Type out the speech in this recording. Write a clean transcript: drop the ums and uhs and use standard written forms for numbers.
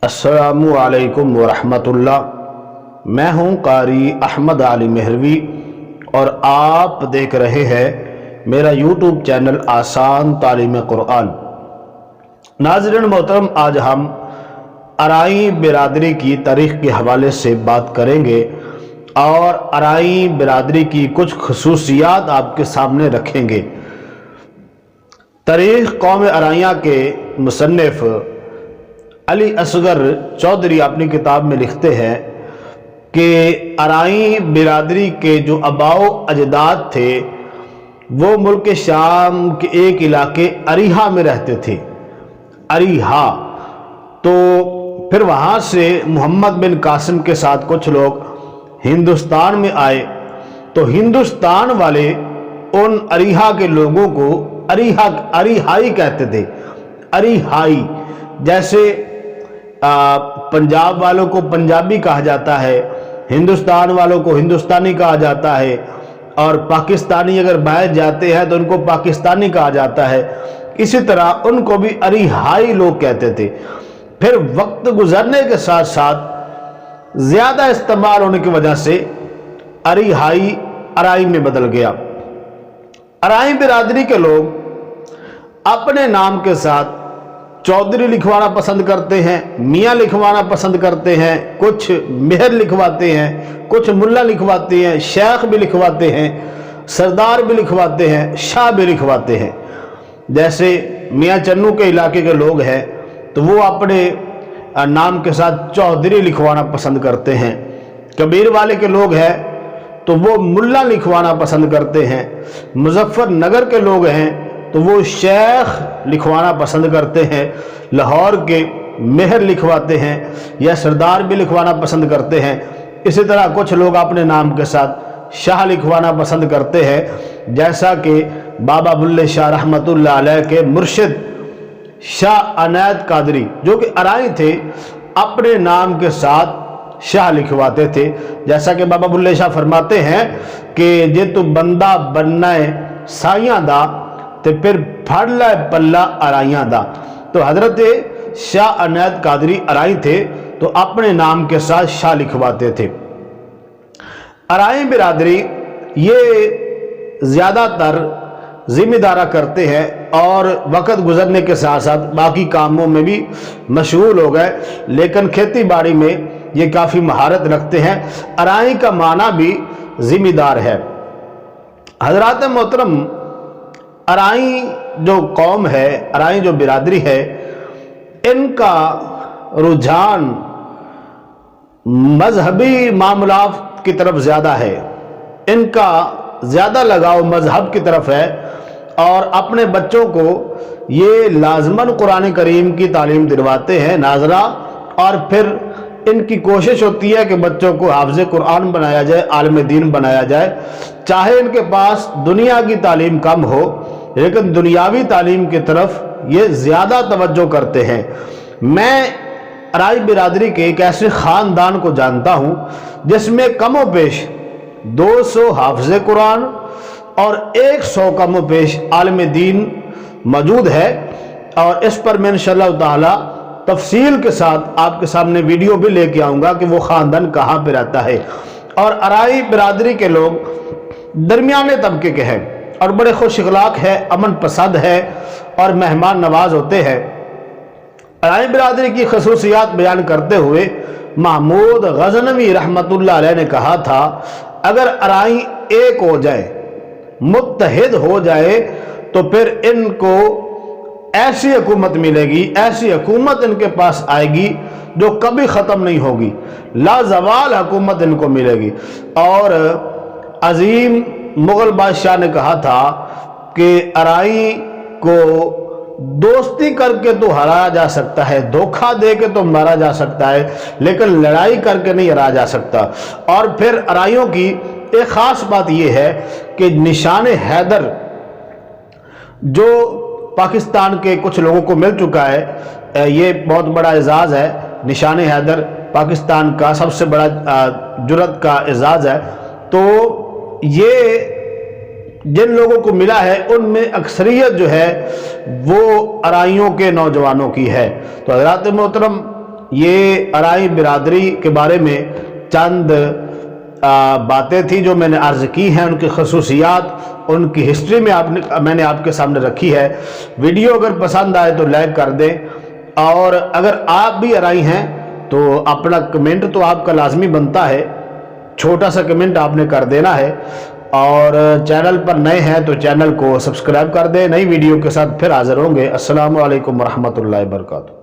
अस्सलामु अलैकुम वरहमतुल्लाह। मैं हूँ कारी अहमद अली मेहरवी और आप देख रहे हैं मेरा यूट्यूब चैनल आसान तालीम कुरान। नाज़रीन मोहतरम, आज हम अराई बिरादरी की तारीख़ के हवाले से बात करेंगे और अराई बिरादरी की कुछ खसूसियात आपके सामने रखेंगे। तारीख़ कौम अराइयाँ के मुसन्निफ़ अली असगर चौधरी अपनी किताब में लिखते हैं कि अराई बिरादरी के जो अबाओ अजदाद थे वो मुल्क शाम के एक इलाके अरीहा में रहते थे। अरीहा, तो फिर वहाँ से मोहम्मद बिन कासिम के साथ कुछ लोग हिंदुस्तान में आए, तो हिंदुस्तान वाले उन अरीहा के लोगों को अरीहाई कहते थे। अरीहाई, जैसे पंजाब वालों को पंजाबी कहा जाता है, हिंदुस्तान वालों को हिंदुस्तानी कहा जाता है, और पाकिस्तानी अगर बाहर जाते हैं तो उनको पाकिस्तानी कहा जाता है। इसी तरह उनको भी अरीहाई लोग कहते थे। फिर वक्त गुजरने के साथ साथ ज़्यादा इस्तेमाल होने की वजह से अरीहाई अराई में बदल गया। अराई बिरादरी के लोग अपने नाम के साथ चौधरी लिखवाना पसंद करते हैं, मियाँ लिखवाना पसंद करते हैं, कुछ मेहर लिखवाते हैं, कुछ मुल्ला लिखवाते हैं, शेख भी लिखवाते हैं, सरदार भी लिखवाते हैं, शाह भी लिखवाते हैं। जैसे मियाँ चन्नू के इलाके के लोग हैं तो वो अपने नाम के साथ चौधरी लिखवाना पसंद करते हैं। कबीर वाले के लोग हैं तो वो मुल्ला लिखवाना पसंद करते हैं। मुजफ्फरनगर के लोग हैं तो वो शेख लिखवाना पसंद करते हैं। लाहौर के मेहर लिखवाते हैं या सरदार भी लिखवाना पसंद करते हैं। इसी तरह कुछ लोग अपने नाम के साथ शाह लिखवाना पसंद करते हैं, जैसा कि बाबा बुल्ले शाह रहमतुल्लाह अलैह के मुर्शिद शाह अनैत कादरी जो कि अराई थे, अपने नाम के साथ शाह लिखवाते थे। जैसा कि बाबा बुल्ले शाह फरमाते हैं कि जे तू बंदा बनना है साइयां दा ते फिर फड़ लै पल्ला अराइयां दा। तो हजरत शाह अनैत कादरी अराई थे तो अपने नाम के साथ शाह लिखवाते थे। अराई बिरादरी ये ज़्यादातर जिम्मेदारा करते हैं और वक़्त गुजरने के साथ साथ बाकी कामों में भी मशगूल हो गए, लेकिन खेती बाड़ी में ये काफ़ी महारत रखते हैं। अराई का माना भी जिम्मेदार है। हजरात मोहतरम, अराई जो कौम है, अराई जो बिरादरी है, इनका रुझान मजहबी मामलात की तरफ ज़्यादा है। इनका ज़्यादा लगाव मजहब की तरफ है और अपने बच्चों को ये लाजमन कुरान करीम की तालीम दिलवाते हैं नाजरा, और फिर इनकी कोशिश होती है कि बच्चों को हाफ़िज़ कुरान बनाया जाए, आलिम दीन बनाया जाए। चाहे इनके पास दुनिया की तालीम कम हो, लेकिन दुनियावी तालीम की तरफ ये ज़्यादा तवज्जो करते हैं। मैं अराई बिरादरी के एक ऐसे ख़ानदान को जानता हूँ जिसमें कमो पेश 200 हाफ़िज़ कुरान और 100 कमो पेश आलिम दीन मौजूद है, और इस पर मैं इंशाअल्लाह ताला तफसील के साथ आपके सामने वीडियो भी लेके आऊँगा कि वो ख़ानदान कहाँ पर रहता है। और अराई बिरादरी के लोग दरमियाने तबके के हैं और बड़े खुश अखलाक है, अमन पसंद है और मेहमान नवाज होते हैं। अराई बिरादरी की खसूसियात बयान करते हुए महमूद गज़नवी रहमतुल्लाह अलैह ने कहा था, अगर अराई एक हो जाए, मुत्तहिद हो जाए, तो फिर इनको ऐसी हुकूमत मिलेगी, ऐसी हुकूमत इनके पास आएगी जो कभी ख़त्म नहीं होगी, लाजवाल हुकूमत इनको मिलेगी। और अजीम मुग़ल बादशाह ने कहा था कि अराई को दोस्ती करके तो हराया जा सकता है, धोखा दे के तो मारा जा सकता है, लेकिन लड़ाई करके नहीं हराया जा सकता। और फिर अराइयों की एक ख़ास बात यह है कि निशान हैदर जो पाकिस्तान के कुछ लोगों को मिल चुका है, ये बहुत बड़ा एजाज़ है। निशान हैदर पाकिस्तान का सबसे बड़ा जुर्रत का एजाज़ है। तो ये जिन लोगों को मिला है उनमें अक्सरियत जो है वो अराइयों के नौजवानों की है। तो हज़रात मोहतरम, یہ अराई बिरादरी के बारे में चंद बातें थी जो मैंने अर्ज़ की हैं, उनकी खसूसियात, उनकी हिस्ट्री में मैंने आपके सामने रखी है। वीडियो अगर पसंद आए तो लाइक कर दें, और अगर आप भी अराई हैं तो अपना कमेंट तो आपका लाजमी बनता है, छोटा सा कमेंट आपने कर देना है। और चैनल पर नए हैं तो चैनल को सब्सक्राइब कर दें। नई वीडियो के साथ फिर हाज़िर होंगे। अस्सलामु अलैकुम वरहमतुल्लाहि वबरकातुहू।